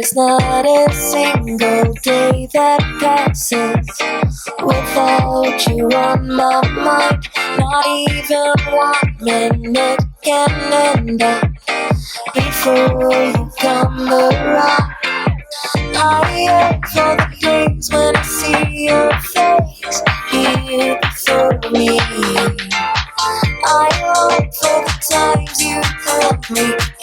There's not a single day that passes without you on my mind. Not even 1 minute can end up before you come around. I yearn for the days when I see your face here before me. I long for the times you held me